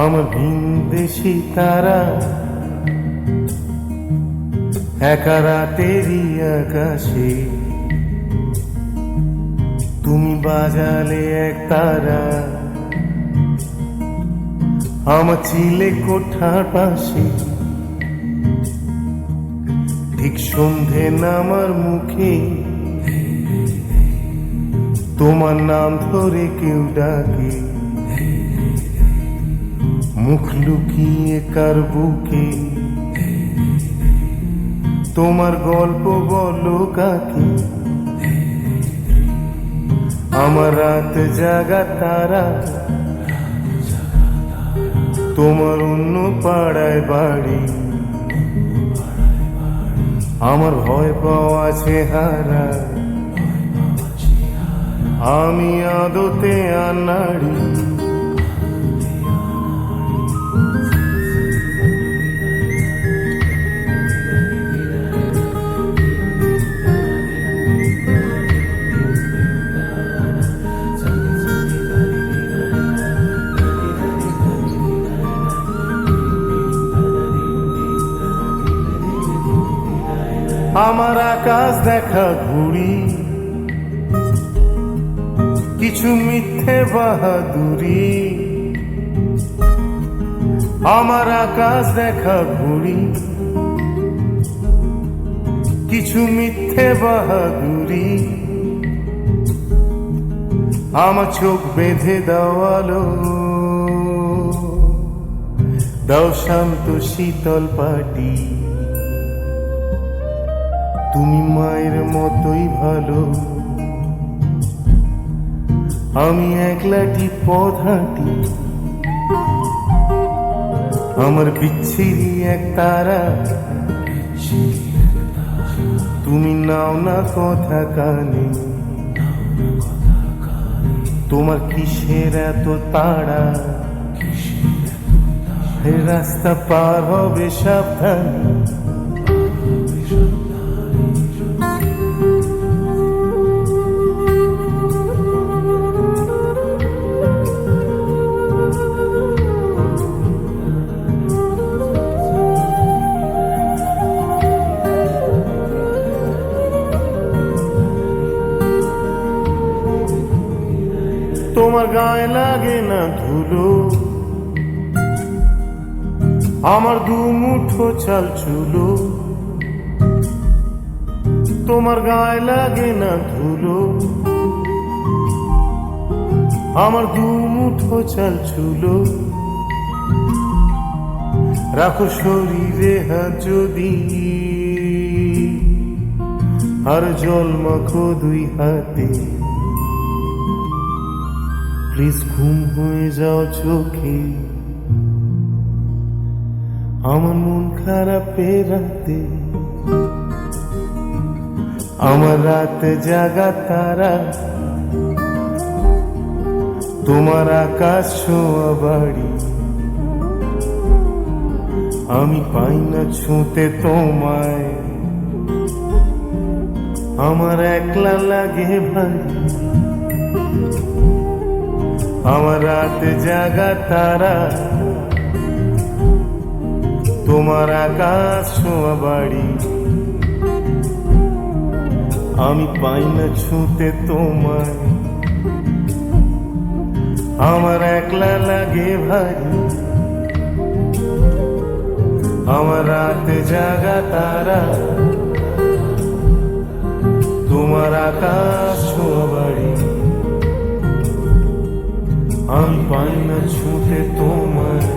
আমার ভিনদেশি তারা একা রাতেরই আকাশে, তুমি বাজালে এক তারা আমার চিলে কোঠার পাশে। ঠিক সন্ধে নামার মুখে তোমার নাম ধরে কেউ ডাকে, মুখ লুকিয়ে কার বুকে তোমার গল্প বলো কাকে। আমার রাত জাগা তারা তোমার অন্য পাড়ায় বাড়ি, আমার ভয় পাওয়া চেহারা আমি আদতে আনাড়ি। আমার আকাশ দেখা ঘুড়ি, কিছু মিথ্যে বাহাদুরি। আমার আকাশ দেখা ঘুড়ি, কিছু মিথ্যে বাহাদুরি। আমার চোখ বেঁধে দেওয়ালো, দাও শান্ত শীতল পাটি। তুমি মায়ের মতোই ভালো, আমি একলাটি পথ হাঁটি। আমার বিচ্ছিরি এক তারা, তুমি নাও না কথা কানে। তোমার কিসের এত তাড়া, রাস্তা পার হবে সাবধানে। তোমার গায়ে লাগে না ধুলো, আমার দু মুঠো চাল চুলো। তোমার গায়ে লাগে না ধুলো, আমার দু মুঠো চাল চুলো। রাখো শরীরে হাত যদি, আর জল মাখো দুই হাতে। প্লিজ ঘুম হয়ে যাও চোখে, আমার মন খারাপের রাতে। আমার রাত জাগা তারা তোমার আকাশ ছোঁয়া বাড়ি, আমি পাই না ছুঁতে তোমায়, আমার একলা লাগে ভারী। আমার রাত জাগা তারা তোমার আকাশ ছোঁয়া বাড়ি, আমি পাই না ছুঁতে তোমায়, আমার একলা লাগে ভারী। আমার রাত জাগা তারা তোমার আকাশ ছোঁয়া বাড়ি, আমি পাই না ছুঁতে তোমায়,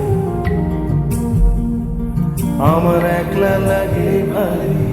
আমার একলা লাগে ভারী।